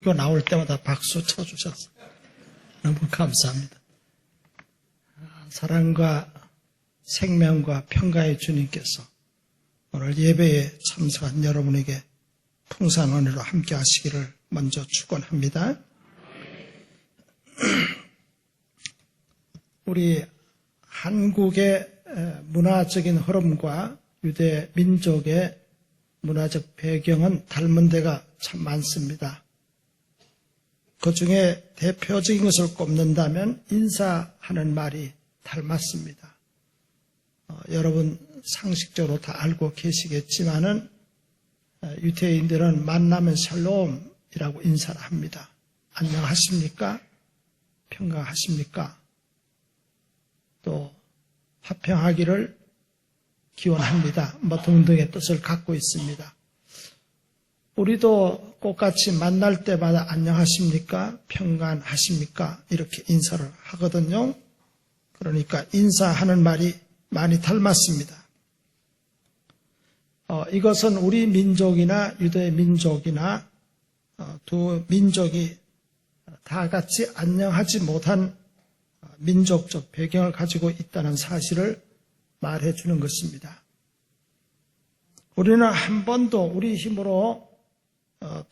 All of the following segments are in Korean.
이거 나올 때마다 박수 쳐주셔서 너무 감사합니다. 사랑과 생명과 평강의 주님께서 오늘 예배에 참석한 여러분에게 풍성한 은혜로 함께 하시기를 먼저 축원합니다. 우리 한국의 문화적인 흐름과 유대 민족의 문화적 배경은 닮은 데가 참 많습니다. 그 중에 대표적인 것을 꼽는다면 인사하는 말이 닮았습니다. 여러분 상식적으로 다 알고 계시겠지만은 유대인들은 만나면 샬롬이라고 인사를 합니다. 안녕하십니까? 평강하십니까? 또 화평하기를 기원합니다. 등등의 뜻을 갖고 있습니다. 우리도 똑같이 만날 때마다 안녕하십니까? 평안하십니까? 이렇게 인사를 하거든요. 그러니까 인사하는 말이 많이 닮았습니다. 이것은 우리 민족이나 유대 민족이나 두 민족이 다 같이 안녕하지 못한 민족적 배경을 가지고 있다는 사실을 말해주는 것입니다. 우리는 한 번도 우리 힘으로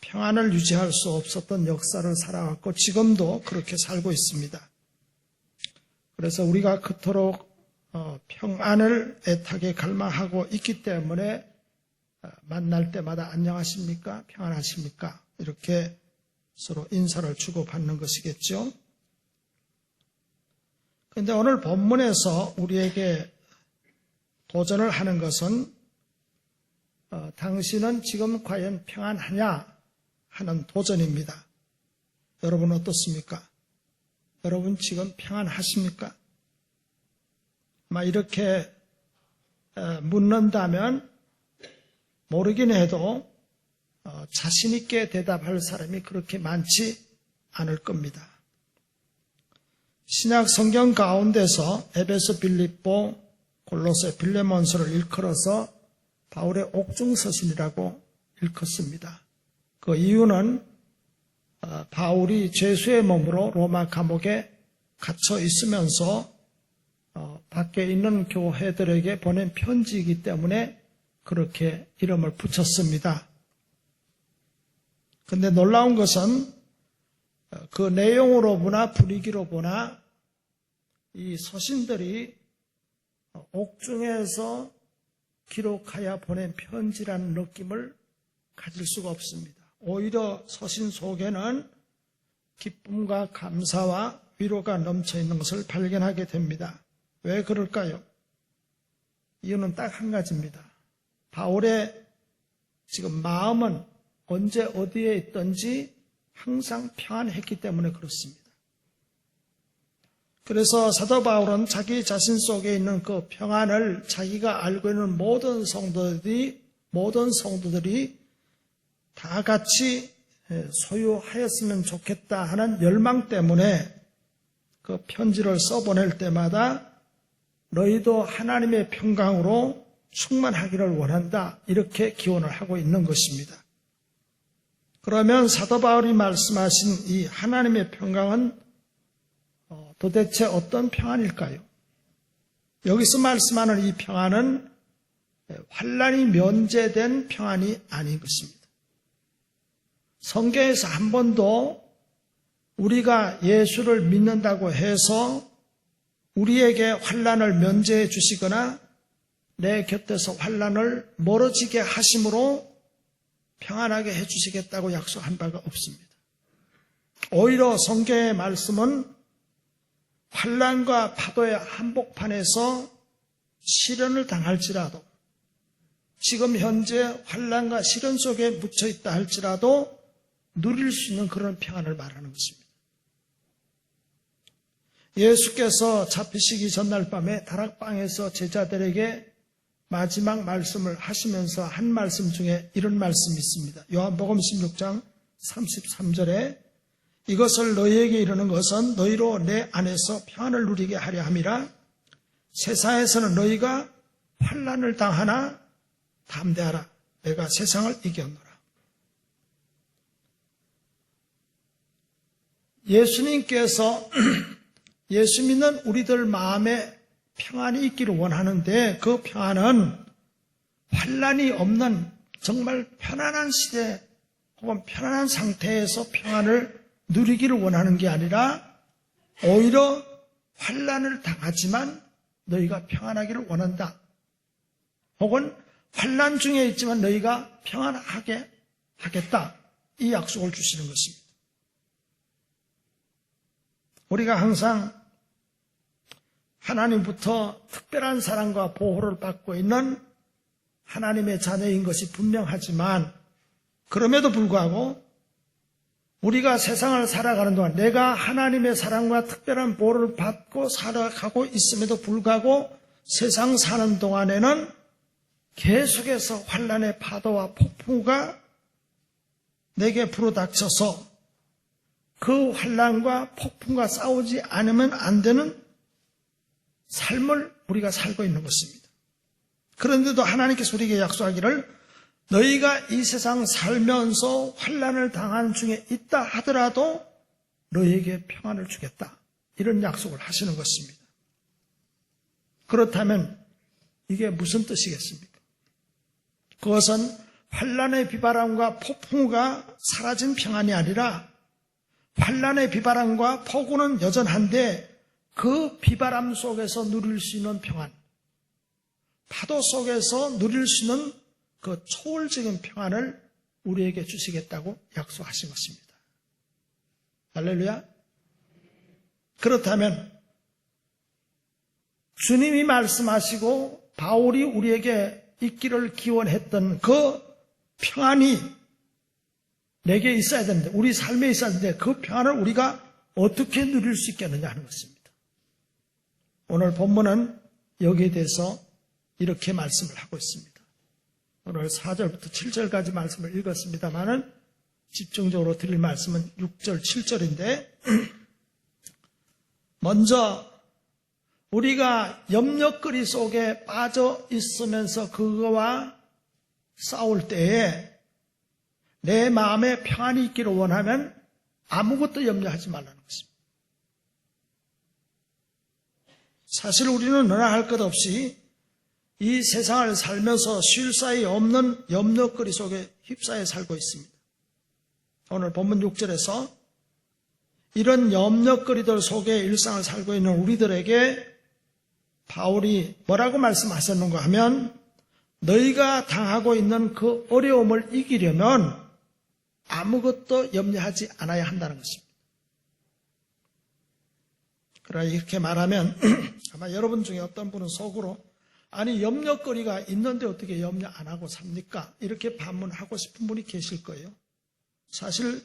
평안을 유지할 수 없었던 역사를 살아왔고 지금도 그렇게 살고 있습니다. 그래서 우리가 그토록 평안을 애타게 갈망하고 있기 때문에 만날 때마다 안녕하십니까? 평안하십니까? 이렇게 서로 인사를 주고받는 것이겠죠. 그런데 오늘 본문에서 우리에게 도전을 하는 것은 당신은 지금 과연 평안하냐 하는 도전입니다. 여러분 어떻습니까? 여러분 지금 평안하십니까? 이렇게 묻는다면 모르긴 해도 자신 있게 대답할 사람이 그렇게 많지 않을 겁니다. 신약 성경 가운데서 에베소, 빌립보, 골로새, 빌레몬서를 일컬어서 바울의 옥중서신이라고 일컫습니다. 그 이유는 바울이 죄수의 몸으로 로마 감옥에 갇혀 있으면서 밖에 있는 교회들에게 보낸 편지이기 때문에 그렇게 이름을 붙였습니다. 그런데 놀라운 것은 그 내용으로 보나 분위기로 보나 이 서신들이 옥중에서 기록하여 보낸 편지라는 느낌을 가질 수가 없습니다. 오히려 서신 속에는 기쁨과 감사와 위로가 넘쳐 있는 것을 발견하게 됩니다. 왜 그럴까요? 이유는 딱 한 가지입니다. 바울의 지금 마음은 언제 어디에 있든지 항상 평안했기 때문에 그렇습니다. 그래서 사도 바울은 자기 자신 속에 있는 그 평안을 자기가 알고 있는 모든 성도들이 다 같이 소유하였으면 좋겠다 하는 열망 때문에 그 편지를 써보낼 때마다 너희도 하나님의 평강으로 충만하기를 원한다 이렇게 기원을 하고 있는 것입니다. 그러면 사도 바울이 말씀하신 이 하나님의 평강은 도대체 어떤 평안일까요? 여기서 말씀하는 이 평안은 환난이 면제된 평안이 아닌 것입니다. 성경에서 한 번도 우리가 예수를 믿는다고 해서 우리에게 환난을 면제해 주시거나 내 곁에서 환난을 멀어지게 하심으로 평안하게 해 주시겠다고 약속한 바가 없습니다. 오히려 성경의 말씀은 환난과 파도의 한복판에서 시련을 당할지라도 지금 현재 환난과 시련 속에 묻혀 있다 할지라도 누릴 수 있는 그런 평안을 말하는 것입니다. 예수께서 잡히시기 전날 밤에 다락방에서 제자들에게 마지막 말씀을 하시면서 한 말씀 중에 이런 말씀이 있습니다. 요한복음 16장 33절에 이것을 너희에게 이르는 것은 너희로 내 안에서 평안을 누리게 하려 함이라. 세상에서는 너희가 환난을 당하나 담대하라. 내가 세상을 이겼노라. 예수님께서 예수 믿는 우리들 마음에 평안이 있기를 원하는데 그 평안은 환난이 없는 정말 편안한 시대 혹은 편안한 상태에서 평안을 누리기를 원하는 게 아니라 오히려 환난을 당하지만 너희가 평안하기를 원한다. 혹은 환난 중에 있지만 너희가 평안하게 하겠다. 이 약속을 주시는 것입니다. 우리가 항상 하나님부터 특별한 사랑과 보호를 받고 있는 하나님의 자녀인 것이 분명하지만 그럼에도 불구하고 우리가 세상을 살아가는 동안 내가 하나님의 사랑과 특별한 보호를 받고 살아가고 있음에도 불구하고 세상 사는 동안에는 계속해서 환난의 파도와 폭풍우가 내게 불어닥쳐서 그 환난과 폭풍과 싸우지 않으면 안 되는 삶을 우리가 살고 있는 것입니다. 그런데도 하나님께서 우리에게 약속하기를 너희가 이 세상 살면서 환난을 당한 중에 있다 하더라도 너희에게 평안을 주겠다. 이런 약속을 하시는 것입니다. 그렇다면 이게 무슨 뜻이겠습니까? 그것은 환난의 비바람과 폭풍우가 사라진 평안이 아니라 환난의 비바람과 폭우는 여전한데 그 비바람 속에서 누릴 수 있는 평안, 파도 속에서 누릴 수 있는 그 초월적인 평안을 우리에게 주시겠다고 약속하신 것입니다. 할렐루야. 그렇다면 주님이 말씀하시고 바울이 우리에게 있기를 기원했던 그 평안이 내게 있어야 되는데, 우리 삶에 있어야 되는데 그 평안을 우리가 어떻게 누릴 수 있겠느냐 하는 것입니다. 오늘 본문은 여기에 대해서 이렇게 말씀을 하고 있습니다. 오늘 4절부터 7절까지 말씀을 읽었습니다만은 집중적으로 드릴 말씀은 6절, 7절인데 먼저 우리가 염려거리 속에 빠져 있으면서 그거와 싸울 때에 내 마음에 평안이 있기를 원하면 아무것도 염려하지 말라는 것입니다. 사실 우리는 너나 할 것 없이 이 세상을 살면서 쉴 사이 없는 염려거리 속에 휩싸여 살고 있습니다. 오늘 본문 6절에서 이런 염려거리들 속에 일상을 살고 있는 우리들에게 바울이 뭐라고 말씀하셨는가 하면 너희가 당하고 있는 그 어려움을 이기려면 아무것도 염려하지 않아야 한다는 것입니다. 그러나 이렇게 말하면 아마 여러분 중에 어떤 분은 속으로 아니 염려거리가 있는데 어떻게 염려 안 하고 삽니까? 이렇게 반문하고 싶은 분이 계실 거예요. 사실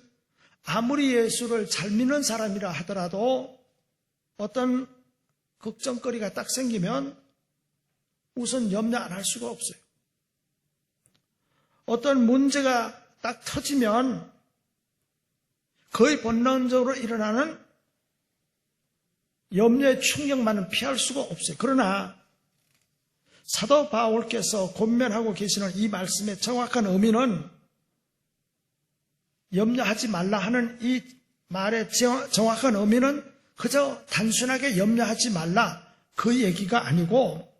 아무리 예수를 잘 믿는 사람이라 하더라도 어떤 걱정거리가 딱 생기면 우선 염려 안 할 수가 없어요. 어떤 문제가 딱 터지면 거의 본능적으로 일어나는 염려의 충격만은 피할 수가 없어요. 그러나 사도 바울께서 권면하고 계시는 이 말씀의 정확한 의미는 염려하지 말라 하는 이 말의 정확한 의미는 그저 단순하게 염려하지 말라 그 얘기가 아니고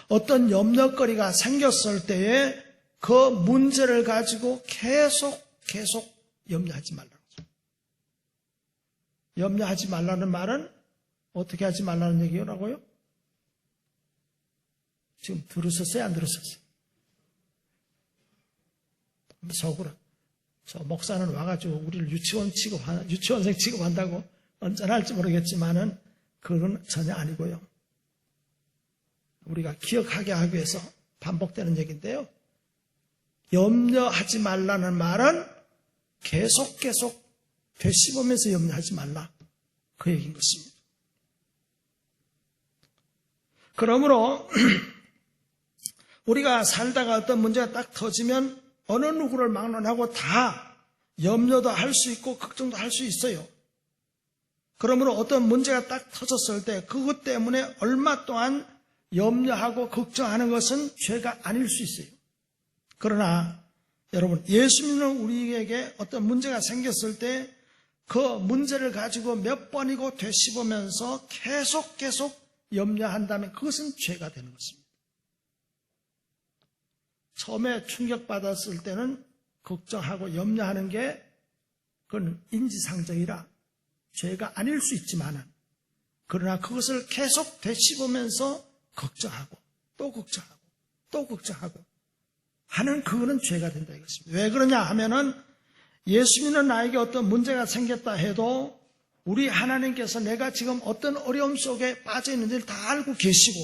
어떤 염려거리가 생겼을 때에 그 문제를 가지고 계속 염려하지 말라는 거죠. 염려하지 말라는 말은 어떻게 하지 말라는 얘기라고요? 지금 들으셨어요? 안 들으셨어요? 속으로 저 목사는 와가지고 우리를 유치원생 취급한다고 언제나 할지 모르겠지만은 그건 전혀 아니고요. 우리가 기억하게 하기 위해서 반복되는 얘기인데요. 염려하지 말라는 말은 계속 되씹으면서 염려하지 말라. 그 얘기인 것입니다. 그러므로 우리가 살다가 어떤 문제가 딱 터지면 어느 누구를 막론하고 다 염려도 할 수 있고 걱정도 할 수 있어요. 그러므로 어떤 문제가 딱 터졌을 때 그것 때문에 얼마 동안 염려하고 걱정하는 것은 죄가 아닐 수 있어요. 그러나 여러분 예수 믿는 우리에게 어떤 문제가 생겼을 때 그 문제를 가지고 몇 번이고 되씹으면서 계속 염려한다면 그것은 죄가 되는 것입니다. 처음에 충격받았을 때는 걱정하고 염려하는 게 그건 인지상정이라 죄가 아닐 수 있지만은, 그러나 그것을 계속 되씹으면서 걱정하고 또 걱정하고 또 걱정하고 하는 그거는 죄가 된다 이것입니다. 왜 그러냐 하면은 예수 믿는 나에게 어떤 문제가 생겼다 해도 우리 하나님께서 내가 지금 어떤 어려움 속에 빠져 있는지를 다 알고 계시고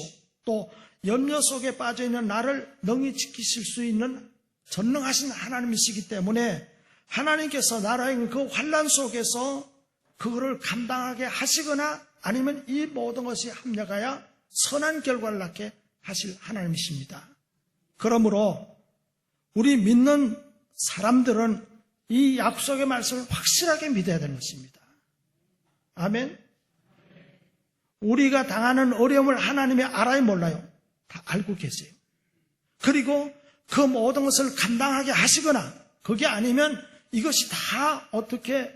또 염려 속에 빠져 있는 나를 능히 지키실 수 있는 전능하신 하나님이시기 때문에 하나님께서 나라의 그 환난 속에서 그거를 감당하게 하시거나 아니면 이 모든 것이 합력하여 선한 결과를 낳게 하실 하나님이십니다. 그러므로 우리 믿는 사람들은 이 약속의 말씀을 확실하게 믿어야 되는 것입니다. 아멘. 우리가 당하는 어려움을 하나님이 알아요, 몰라요? 다 알고 계세요. 그리고 그 모든 것을 감당하게 하시거나 그게 아니면 이것이 다 어떻게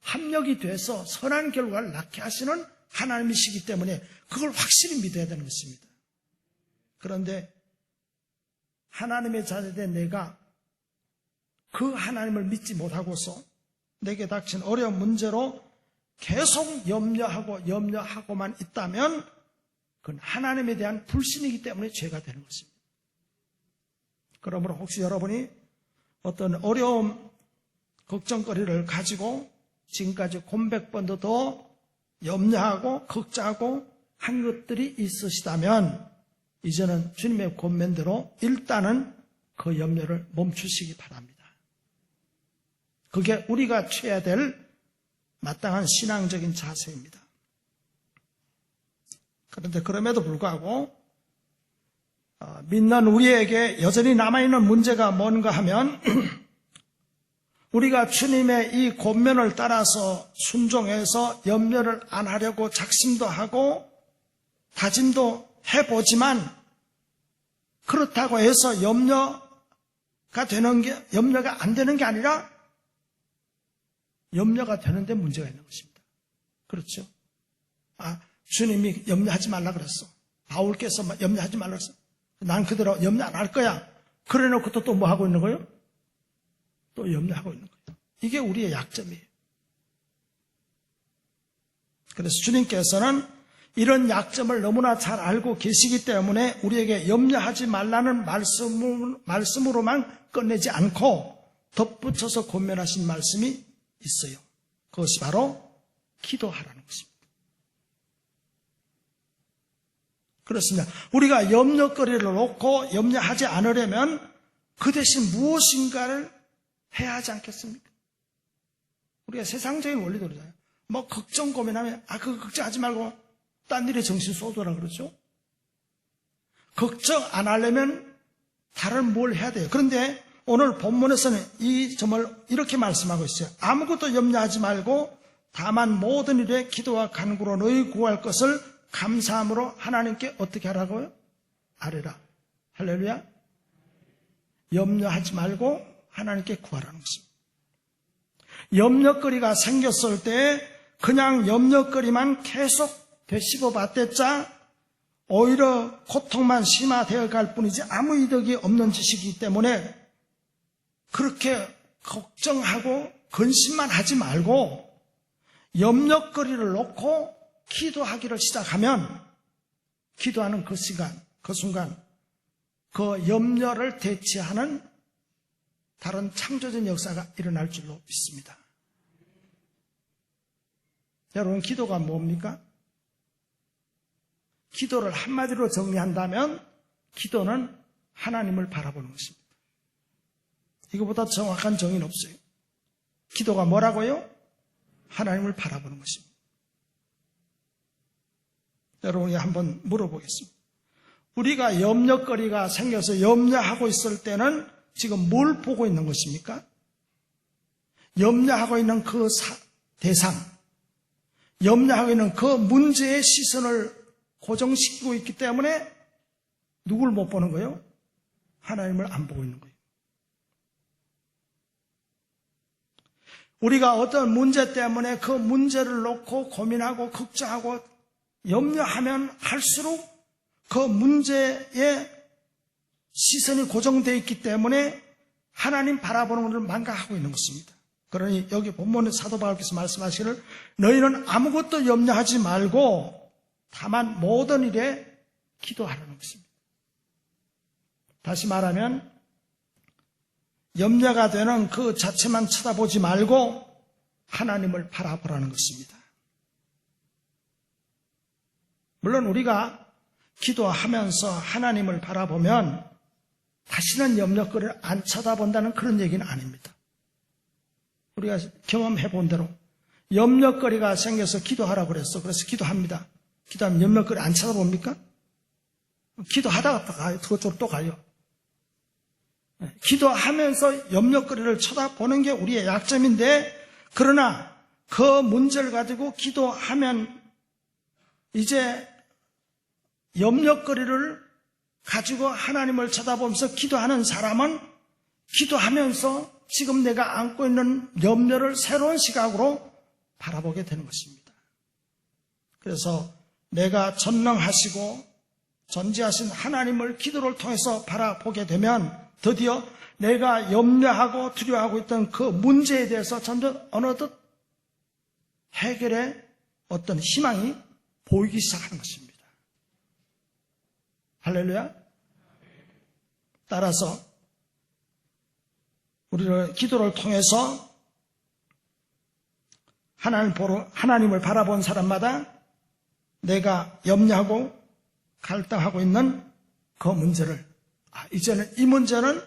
합력이 돼서 선한 결과를 낳게 하시는 하나님이시기 때문에 그걸 확실히 믿어야 되는 것입니다. 그런데 하나님의 자녀된 내가 그 하나님을 믿지 못하고서 내게 닥친 어려운 문제로 계속 염려하고만 있다면 그건 하나님에 대한 불신이기 때문에 죄가 되는 것입니다. 그러므로 혹시 여러분이 어떤 어려움, 걱정거리를 가지고 지금까지 100번도 더 염려하고 걱정하고 한 것들이 있으시다면 이제는 주님의 권면대로 일단은 그 염려를 멈추시기 바랍니다. 그게 우리가 취해야 될 마땅한 신앙적인 자세입니다. 그런데 그럼에도 불구하고 믿는 우리에게 여전히 남아있는 문제가 뭔가 하면 우리가 주님의 이 권면을 따라서 순종해서 염려를 안 하려고 작심도 하고 다짐도 해보지만 그렇다고 해서 염려가 안 되는 게 아니라 염려가 되는데 문제가 있는 것입니다. 그렇죠? 주님이 염려하지 말라 그랬어. 바울께서 염려하지 말라 그랬어. 난 그대로 염려 안 할 거야. 그래 놓고 또 뭐 하고 있는 거예요? 또 염려하고 있는 거예요. 이게 우리의 약점이에요. 그래서 주님께서는 이런 약점을 너무나 잘 알고 계시기 때문에 우리에게 염려하지 말라는 말씀으로만 끝내지 않고 덧붙여서 권면하신 말씀이 있어요. 그것이 바로 기도하라는 것입니다. 그렇습니다. 우리가 염려거리를 놓고 염려하지 않으려면 그 대신 무엇인가를 해야 하지 않겠습니까? 우리가 세상적인 원리도 그러잖아요. 뭐 걱정 고민하면 그거 걱정하지 말고 딴 일에 정신 쏟으라 그러죠. 걱정 안 하려면 다른 뭘 해야 돼요. 그런데 오늘 본문에서는 이 점을 이렇게 말씀하고 있어요. 아무것도 염려하지 말고 다만 모든 일에 기도와 간구로 너희 구할 것을 감사함으로 하나님께 어떻게 하라고요? 아뢰라. 할렐루야. 염려하지 말고 하나님께 구하라는 것입니다. 염려거리가 생겼을 때 그냥 염려거리만 계속 되씹어 봤댔자 오히려 고통만 심화되어 갈 뿐이지 아무 이득이 없는 짓이기 때문에 그렇게 걱정하고 근심만 하지 말고 염려거리를 놓고 기도하기를 시작하면 기도하는 그 순간 그 염려를 대체하는 다른 창조적 역사가 일어날 줄로 믿습니다. 여러분, 기도가 뭡니까? 기도를 한마디로 정리한다면 기도는 하나님을 바라보는 것입니다. 이거보다 정확한 정의는 없어요. 기도가 뭐라고요? 하나님을 바라보는 것입니다. 여러분이 한번 물어보겠습니다. 우리가 염려거리가 생겨서 염려하고 있을 때는 지금 뭘 보고 있는 것입니까? 염려하고 있는 그 대상, 염려하고 있는 그 문제의 시선을 고정시키고 있기 때문에 누굴 못 보는 거예요? 하나님을 안 보고 있는 거예요. 우리가 어떤 문제 때문에 그 문제를 놓고 고민하고 걱정하고 염려하면 할수록 그 문제에 시선이 고정되어 있기 때문에 하나님 바라보는 것을 망각하고 있는 것입니다. 그러니 여기 본문의 사도 바울께서 말씀하시기를 너희는 아무것도 염려하지 말고 다만 모든 일에 기도하라는 것입니다. 다시 말하면 염려가 되는 그 자체만 쳐다보지 말고 하나님을 바라보라는 것입니다. 물론 우리가 기도하면서 하나님을 바라보면 다시는 염려거리를 안 쳐다본다는 그런 얘기는 아닙니다. 우리가 경험해 본 대로 염려거리가 생겨서 기도하라고 그랬어. 그래서 기도합니다. 기도하면 염려거리 안 쳐다봅니까? 기도하다가 가요. 그쪽으로 또 가요. 기도하면서 염려거리를 쳐다보는 게 우리의 약점인데, 그러나 그 문제를 가지고 기도하면 이제 염려거리를 가지고 하나님을 쳐다보면서 기도하는 사람은 기도하면서 지금 내가 안고 있는 염려를 새로운 시각으로 바라보게 되는 것입니다. 그래서 내가 전능하시고 전지하신 하나님을 기도를 통해서 바라보게 되면 드디어 내가 염려하고 두려워하고 있던 그 문제에 대해서 점점 어느덧 해결의 어떤 희망이 보이기 시작하는 것입니다. 할렐루야. 따라서 우리를 기도를 통해서 하나님을 바라본 사람마다 내가 염려하고 갈등하고 있는 그 문제를, 이제는 이 문제는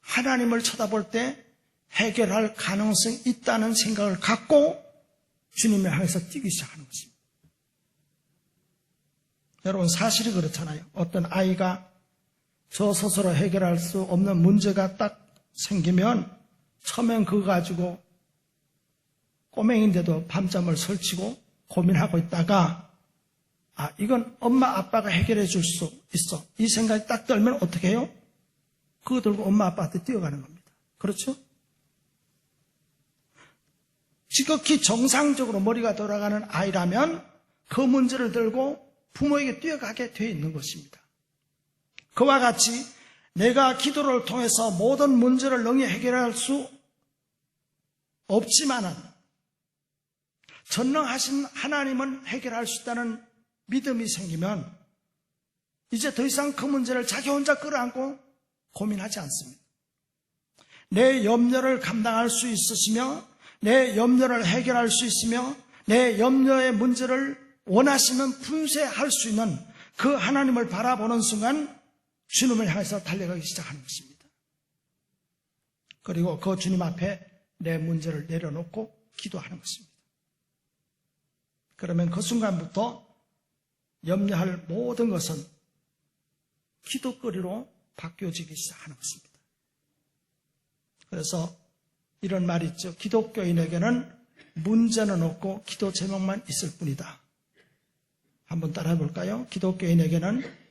하나님을 쳐다볼 때 해결할 가능성이 있다는 생각을 갖고 주님을 향해서 뛰기 시작하는 것입니다. 여러분, 사실이 그렇잖아요. 어떤 아이가 저 스스로 해결할 수 없는 문제가 딱 생기면 처음엔 그거 가지고 꼬맹인데도 밤잠을 설치고 고민하고 있다가 이건 엄마 아빠가 해결해 줄 수 있어, 이 생각이 딱 들면 어떻게 해요? 그거 들고 엄마 아빠한테 뛰어가는 겁니다. 그렇죠? 지극히 정상적으로 머리가 돌아가는 아이라면 그 문제를 들고 부모에게 뛰어가게 되어 있는 것입니다. 그와 같이 내가 기도를 통해서 모든 문제를 능히 해결할 수 없지만은 전능하신 하나님은 해결할 수 있다는 믿음이 생기면 이제 더 이상 그 문제를 자기 혼자 끌어안고 고민하지 않습니다. 내 염려를 감당할 수 있으시며 내 염려를 해결할 수 있으며 내 염려의 문제를 원하시면 분쇄할 수 있는 그 하나님을 바라보는 순간 주님을 향해서 달려가기 시작하는 것입니다. 그리고 그 주님 앞에 내 문제를 내려놓고 기도하는 것입니다. 그러면 그 순간부터 염려할 모든 것은 기도거리로 바뀌어지기 시작하는 것입니다. 그래서 이런 말이 있죠. 기독교인에게는 문제는 없고 기도 제목만 있을 뿐이다. 한번 따라해 볼까요? 기독교인에게는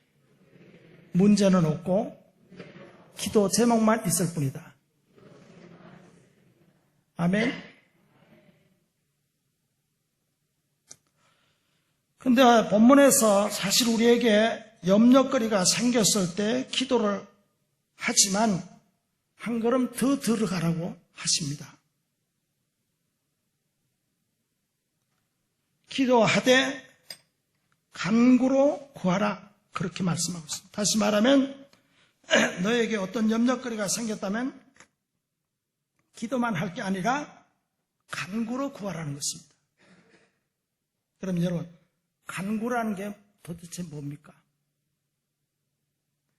문제는 없고 기도 제목만 있을 뿐이다. 아멘. 근데 본문에서 사실 우리에게 염려거리가 생겼을 때 기도를 하지만 한 걸음 더 들어가라고 하십니다. 기도하되 간구로 구하라, 그렇게 말씀하고 있습니다. 다시 말하면 너에게 어떤 염려거리가 생겼다면 기도만 할 게 아니라 간구로 구하라는 것입니다. 그럼 여러분, 간구라는 게 도대체 뭡니까?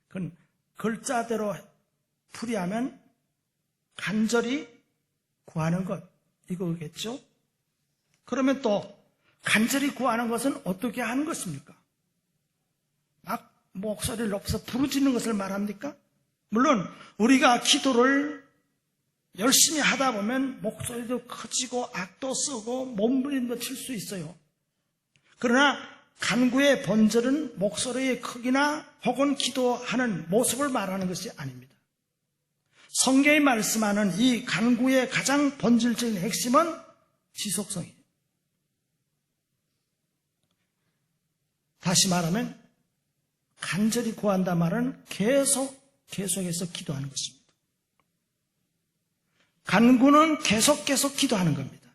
그건 글자대로 풀이하면 간절히 구하는 것, 이거겠죠? 그러면 또 간절히 구하는 것은 어떻게 하는 것입니까? 막 목소리를 높여서 부르짖는 것을 말합니까? 물론 우리가 기도를 열심히 하다 보면 목소리도 커지고 악도 쓰고 몸부림도 칠 수 있어요. 그러나 간구의 본질은 목소리의 크기나 혹은 기도하는 모습을 말하는 것이 아닙니다. 성경이 말씀하는 이 간구의 가장 본질적인 핵심은 지속성이에요. 다시 말하면 간절히 구한다 말은 계속해서 기도하는 것입니다. 간구는 계속 기도하는 겁니다.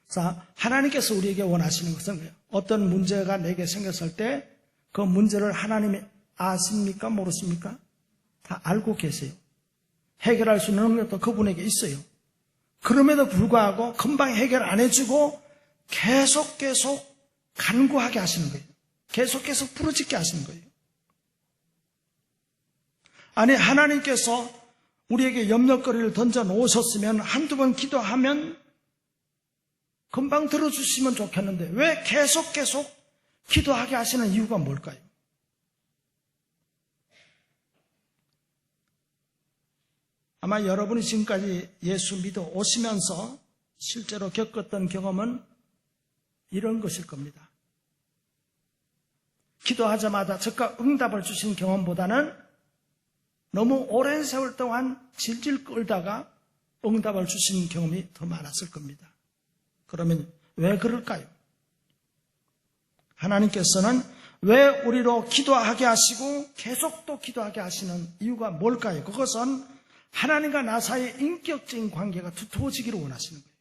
자, 하나님께서 우리에게 원하시는 것은 뭐예요? 어떤 문제가 내게 생겼을 때 그 문제를 하나님이 아십니까? 모르십니까? 다 알고 계세요. 해결할 수 있는 능력도 그분에게 있어요. 그럼에도 불구하고 금방 해결 안 해주고 계속 간구하게 하시는 거예요. 계속 부르짖게 하시는 거예요. 아니, 하나님께서 우리에게 염려거리를 던져 놓으셨으면 한두 번 기도하면 금방 들어주시면 좋겠는데 왜 계속 기도하게 하시는 이유가 뭘까요? 아마 여러분이 지금까지 예수 믿어 오시면서 실제로 겪었던 경험은 이런 것일 겁니다. 기도하자마자 즉각 응답을 주신 경험보다는 너무 오랜 세월 동안 질질 끌다가 응답을 주신 경험이 더 많았을 겁니다. 그러면 왜 그럴까요? 하나님께서는 왜 우리로 기도하게 하시고 계속 또 기도하게 하시는 이유가 뭘까요? 그것은 하나님과 나 사이의 인격적인 관계가 두터워지기를 원하시는 거예요.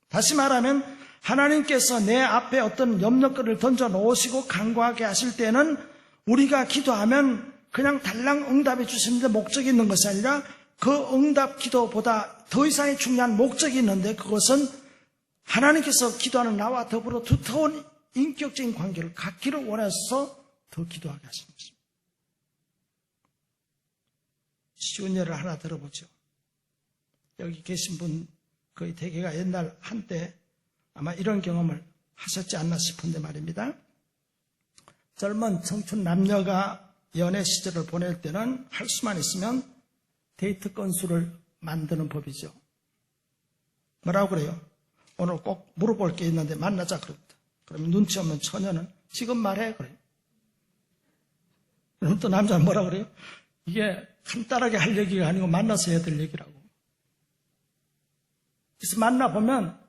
다시 말하면 하나님께서 내 앞에 어떤 염려거리를 던져 놓으시고 간구하게 하실 때는 우리가 기도하면 그냥 달랑 응답해 주시는데 목적이 있는 것이 아니라 그 응답 기도보다 더 이상의 중요한 목적이 있는데 그것은 하나님께서 기도하는 나와 더불어 두터운 인격적인 관계를 갖기를 원해서 더 기도하게 하시는 것입니다. 쉬운 예를 하나 들어보죠. 여기 계신 분 거의 대개가 옛날 한때 아마 이런 경험을 하셨지 않나 싶은데 말입니다. 젊은 청춘 남녀가 연애 시절을 보낼 때는 할 수만 있으면 데이트 건수를 만드는 법이죠. 뭐라고 그래요? 오늘 꼭 물어볼 게 있는데 만나자 그럽니다. 그러면 눈치 없는 처녀는 지금 말해 그래요. 그럼 또 남자는 뭐라고 그래요? 이게 간단하게 할 얘기가 아니고 만나서 해야 될 얘기라고. 그래서 만나보면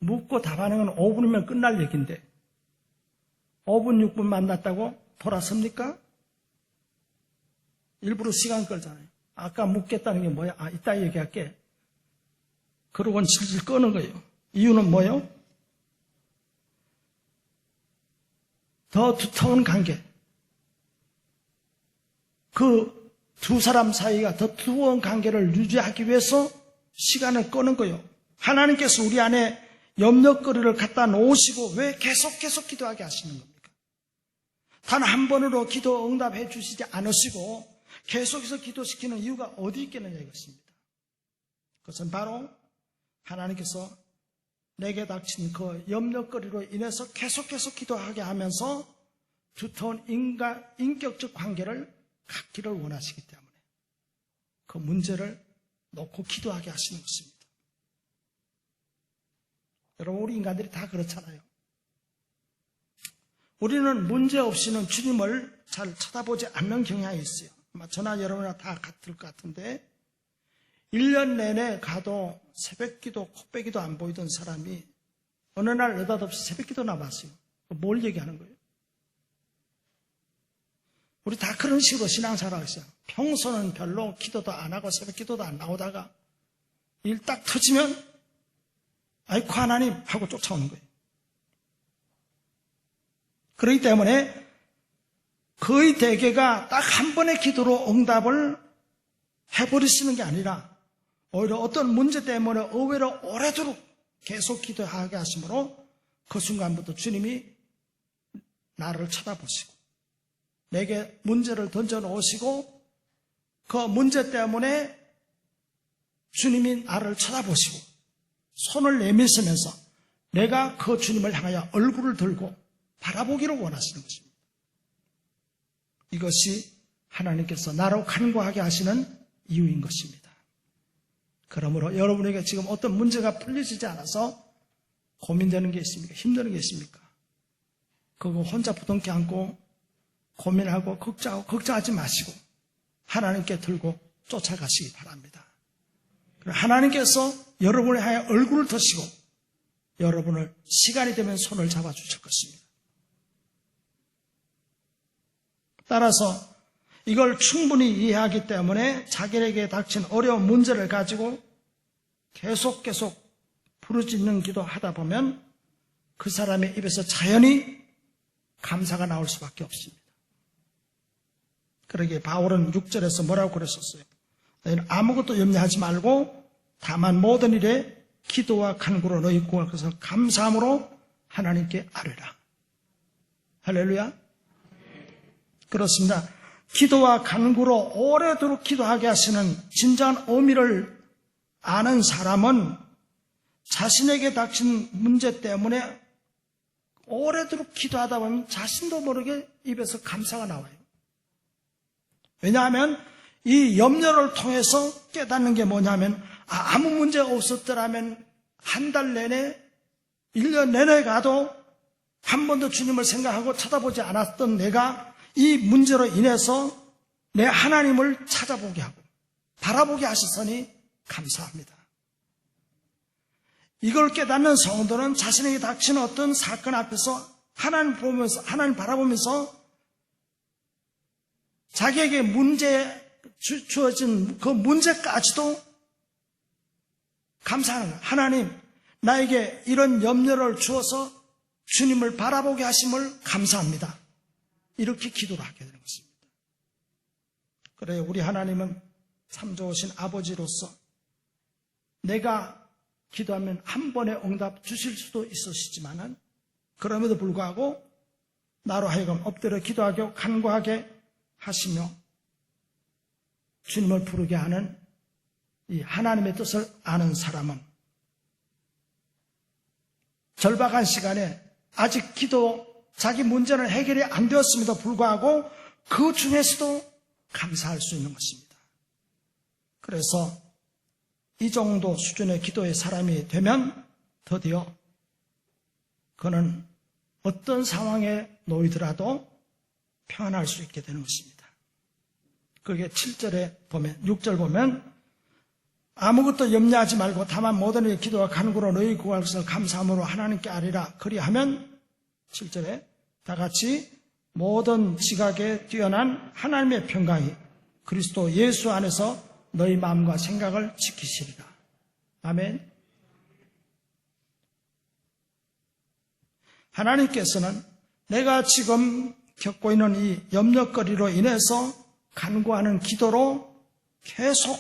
묻고 답하는 건 5분이면 끝날 얘기인데 5분 6분 만났다고 돌아섭니까? 일부러 시간 끌잖아요. 아까 묻겠다는 게 뭐야? 이따 얘기할게. 그러고는 질질 끄는 거예요. 이유는 뭐예요? 더 두터운 관계. 그 두 사람 사이가 더 두터운 관계를 유지하기 위해서 시간을 끄는 거예요. 하나님께서 우리 안에 염려거리를 갖다 놓으시고 왜 계속 기도하게 하시는 겁니까? 단 한 번으로 기도 응답해 주시지 않으시고 계속해서 기도시키는 이유가 어디 있겠느냐 이것입니다. 그것은 바로 하나님께서 내게 닥친 그 염려거리로 인해서 계속 기도하게 하면서 두터운 인격적 관계를 갖기를 원하시기 때문에 그 문제를 놓고 기도하게 하시는 것입니다. 여러분, 우리 인간들이 다 그렇잖아요. 우리는 문제 없이는 주님을 잘 쳐다보지 않는 경향이 있어요. 아마 저나 여러분이나 다 같을 것 같은데 1년 내내 가도 새벽기도, 코빼기도 안 보이던 사람이 어느 날 느닷없이 새벽기도 나왔어요. 뭘 얘기하는 거예요? 우리 다 그런 식으로 신앙생활을 했어요. 평소는 별로 기도도 안 하고 새벽기도도 안 나오다가 일 딱 터지면 아이고 하나님 하고 쫓아오는 거예요. 그렇기 때문에 거의 대개가 딱 한 번의 기도로 응답을 해버리시는 게 아니라 오히려 어떤 문제 때문에 의외로 오래도록 계속 기도하게 하심으로 그 순간부터 주님이 나를 쳐다보시고 내게 문제를 던져놓으시고 그 문제 때문에 주님이 나를 쳐다보시고 손을 내미시면서 내가 그 주님을 향하여 얼굴을 들고 바라보기를 원하시는 것입니다. 이것이 하나님께서 나로 간구하게 하시는 이유인 것입니다. 그러므로 여러분에게 지금 어떤 문제가 풀려지지 않아서 고민되는 게 있습니까? 힘드는 게 있습니까? 그거 혼자 부둥켜 안고 고민하고 걱정하지 마시고 하나님께 들고 쫓아가시기 바랍니다. 하나님께서 여러분을 향해 얼굴을 드시고 여러분을 시간이 되면 손을 잡아주실 것입니다. 따라서 이걸 충분히 이해하기 때문에 자기에게 닥친 어려운 문제를 가지고 계속 부르짖는 기도하다 보면 그 사람의 입에서 자연히 감사가 나올 수밖에 없습니다. 그러기에 바울은 6절에서 뭐라고 그랬었어요? 너희는 아무것도 염려하지 말고 다만 모든 일에 기도와 간구로 너희 구할 것을 감사함으로 하나님께 아뢰라. 할렐루야. 그렇습니다. 기도와 간구로 오래도록 기도하게 하시는 진정한 의미를 아는 사람은 자신에게 닥친 문제 때문에 오래도록 기도하다 보면 자신도 모르게 입에서 감사가 나와요. 왜냐하면 이 염려를 통해서 깨닫는 게 뭐냐면 아무 문제가 없었더라면 한 달 내내 1년 내내 가도 한 번도 주님을 생각하고 쳐다보지 않았던 내가 이 문제로 인해서 내 하나님을 찾아보게 하고 바라보게 하셨으니 감사합니다. 이걸 깨닫는 성도는 자신에게 닥치는 어떤 사건 앞에서 하나님 바라보면서 자기에게 주어진 그 문제까지도 감사하는 거예요. 하나님, 나에게 이런 염려를 주어서 주님을 바라보게 하심을 감사합니다. 이렇게 기도를 하게 되는 것입니다. 그래요. 우리 하나님은 참 좋으신 아버지로서 내가 기도하면 한 번에 응답 주실 수도 있으시지만은 그럼에도 불구하고 나로 하여금 엎드려 기도하고 간구하게 하시며 주님을 부르게 하는 이 하나님의 뜻을 아는 사람은 절박한 시간에 아직 자기 문제는 해결이 안 되었음에도 불구하고 그 중에서도 감사할 수 있는 것입니다. 그래서 이 정도 수준의 기도의 사람이 되면 드디어 그는 어떤 상황에 놓이더라도 평안할 수 있게 되는 것입니다. 그게 7절에 보면, 6절 보면 아무것도 염려하지 말고 다만 모든 일에 기도와 간구로 너희 구할 것을 감사함으로 하나님께 아뢰라. 그리하면 7절에 다 같이 모든 지각에 뛰어난 하나님의 평강이 그리스도 예수 안에서 너희 마음과 생각을 지키시리라. 아멘. 하나님께서는 내가 지금 겪고 있는 이 염려거리로 인해서 간구하는 기도로 계속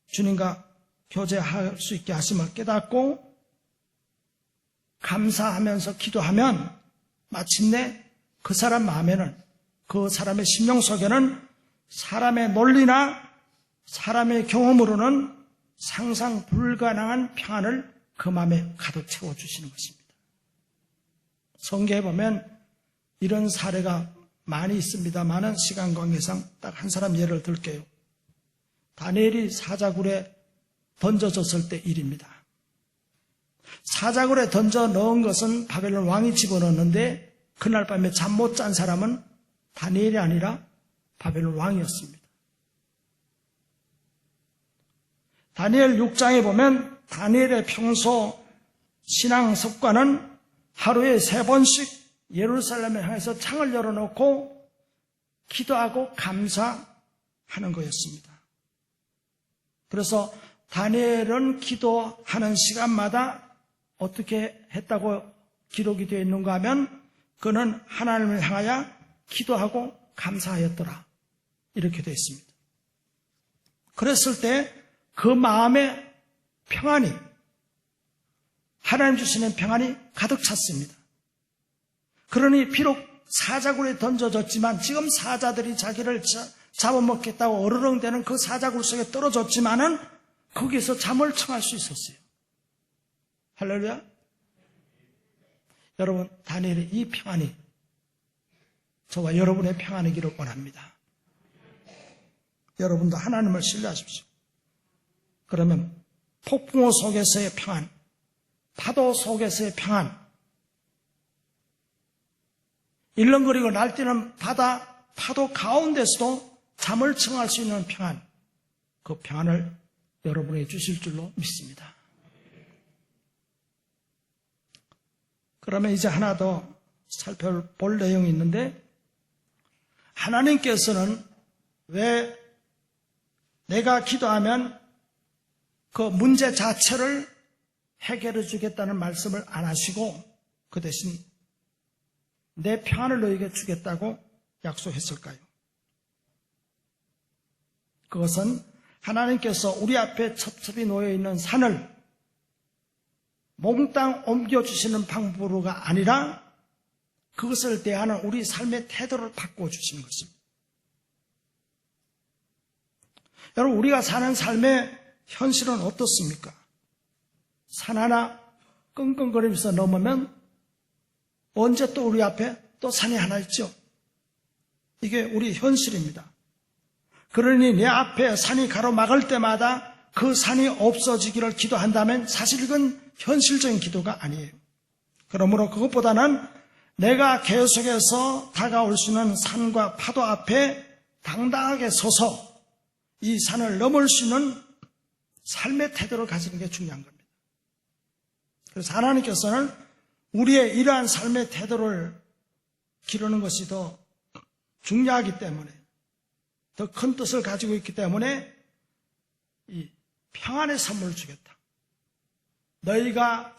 주님과 교제할 수 있게 하심을 깨닫고 감사하면서 기도하면 마침내 그 사람 마음에는, 그 사람의 심령 속에는 사람의 논리나 사람의 경험으로는 상상 불가능한 평안을 그 마음에 가득 채워주시는 것입니다. 성경에 보면 이런 사례가 많이 있습니다만은 시간 관계상 딱 한 사람 예를 들게요. 다니엘이 사자굴에 던져졌을 때 일입니다. 사자굴에 던져 넣은 것은 바벨론 왕이 집어넣었는데 그날 밤에 잠 못 잔 사람은 다니엘이 아니라 바벨론 왕이었습니다. 다니엘 6장에 보면 다니엘의 평소 신앙 습관은 하루에 3번씩 예루살렘을 향해서 창을 열어놓고 기도하고 감사하는 거였습니다. 그래서 다니엘은 기도하는 시간마다 어떻게 했다고 기록이 되어 있는가 하면 그는 하나님을 향하여 기도하고 감사하였더라. 이렇게 되어 있습니다. 그랬을 때 그 마음의 평안이, 하나님 주시는 평안이 가득 찼습니다. 그러니 비록 사자굴에 던져졌지만 지금 사자들이 자기를 잡아먹겠다고 어르렁대는 그 사자굴 속에 떨어졌지만은 거기서 잠을 청할 수 있었어요. 할렐루야. 여러분, 다니엘의 이 평안이 저와 여러분의 평안이기를 원합니다. 여러분도 하나님을 신뢰하십시오. 그러면 폭풍우 속에서의 평안, 파도 속에서의 평안, 일렁거리고 날뛰는 바다 파도 가운데서도 잠을 청할 수 있는 평안, 그 평안을 여러분에게 주실 줄로 믿습니다. 그러면 이제 하나 더 살펴볼 내용이 있는데, 하나님께서는 왜 내가 기도하면 그 문제 자체를 해결해 주겠다는 말씀을 안 하시고 그 대신 내 평안을 너에게 주겠다고 약속했을까요? 그것은 하나님께서 우리 앞에 첩첩이 놓여있는 산을 몽땅 옮겨주시는 방법으로가 아니라 그것을 대하는 우리 삶의 태도를 바꿔주시는 것입니다. 여러분, 우리가 사는 삶의 현실은 어떻습니까? 산 하나 끙끙거리면서 넘으면 언제 또 우리 앞에 또 산이 하나 있죠. 이게 우리 현실입니다. 그러니 내 앞에 산이 가로막을 때마다 그 산이 없어지기를 기도한다면 사실 이건 현실적인 기도가 아니에요. 그러므로 그것보다는 내가 계속해서 다가올 수 있는 산과 파도 앞에 당당하게 서서 이 산을 넘을 수 있는 삶의 태도를 가지는 게 중요한 겁니다. 그래서 하나님께서는 우리의 이러한 삶의 태도를 기르는 것이 더 중요하기 때문에, 더 큰 뜻을 가지고 있기 때문에 이 평안의 선물을 주겠다. 너희가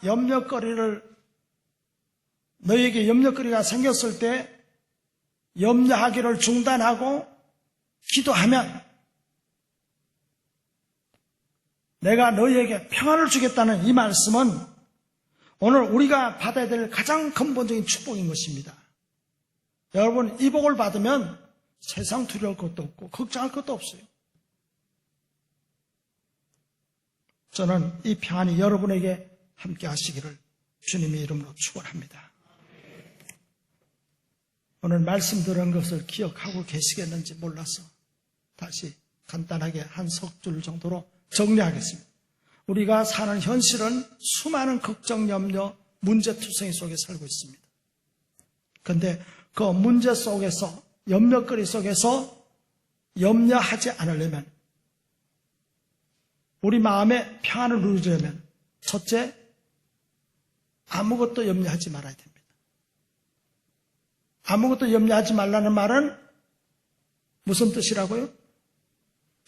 너희에게 염려거리가 생겼을 때 염려하기를 중단하고 기도하면 내가 너희에게 평안을 주겠다는 이 말씀은 오늘 우리가 받아야 될 가장 근본적인 축복인 것입니다. 여러분, 이 복을 받으면 세상 두려울 것도 없고 걱정할 것도 없어요. 저는 이 평안이 여러분에게 함께 하시기를 주님의 이름으로 축원합니다. 오늘 말씀 들은 것을 기억하고 계시겠는지 몰라서 다시 간단하게 한 석 줄 정도로 정리하겠습니다. 우리가 사는 현실은 수많은 걱정, 염려, 문제투성이 속에 살고 있습니다. 그런데 그 문제 속에서, 염려거리 속에서 염려하지 않으려면, 우리 마음에 평안을 누리려면 첫째, 아무것도 염려하지 말아야 됩니다. 아무것도 염려하지 말라는 말은 무슨 뜻이라고요?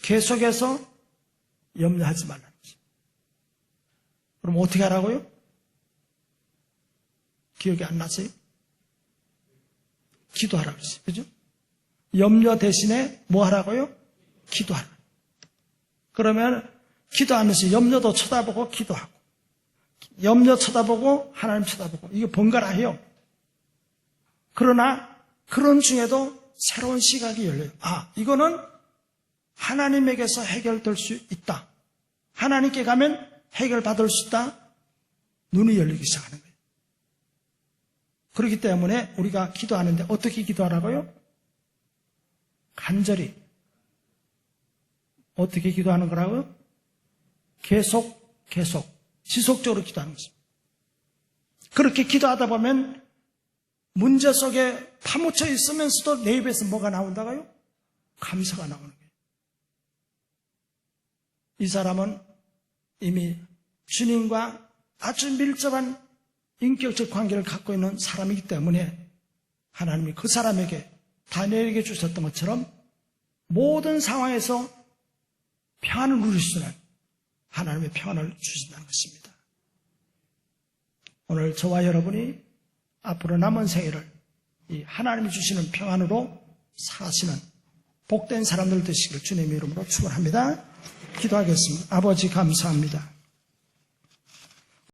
계속해서 염려하지 말라는 거죠. 그럼 어떻게 하라고요? 기억이 안 나세요? 기도하라고 그러죠. 그죠? 염려 대신에 뭐 하라고요? 기도하라고. 그러면 기도하면서 염려도 쳐다보고 기도하고, 염려 쳐다보고 하나님 쳐다보고, 이게 번갈아 해요. 그러나 그런 중에도 새로운 시각이 열려요. 아, 이거는 하나님에게서 해결될 수 있다. 하나님께 가면 해결받을 수 있다. 눈이 열리기 시작하는 거예요. 그렇기 때문에 우리가 기도하는데 어떻게 기도하라고요? 간절히. 어떻게 기도하는 거라고요? 계속 지속적으로 기도하는 것입니다. 그렇게 기도하다 보면 문제 속에 파묻혀 있으면서도 내 입에서 뭐가 나온다고요? 감사가 나오는 거예요. 이 사람은 이미 주님과 아주 밀접한 인격적 관계를 갖고 있는 사람이기 때문에 하나님이 그 사람에게, 다니엘에게 주셨던 것처럼 모든 상황에서 평안을 누릴 수 있는 하나님의 평안을 주신다는 것입니다. 오늘 저와 여러분이 앞으로 남은 생애를 이 하나님이 주시는 평안으로 사시는 복된 사람들 되시기를 주님의 이름으로 축원합니다. 기도하겠습니다. 아버지 감사합니다.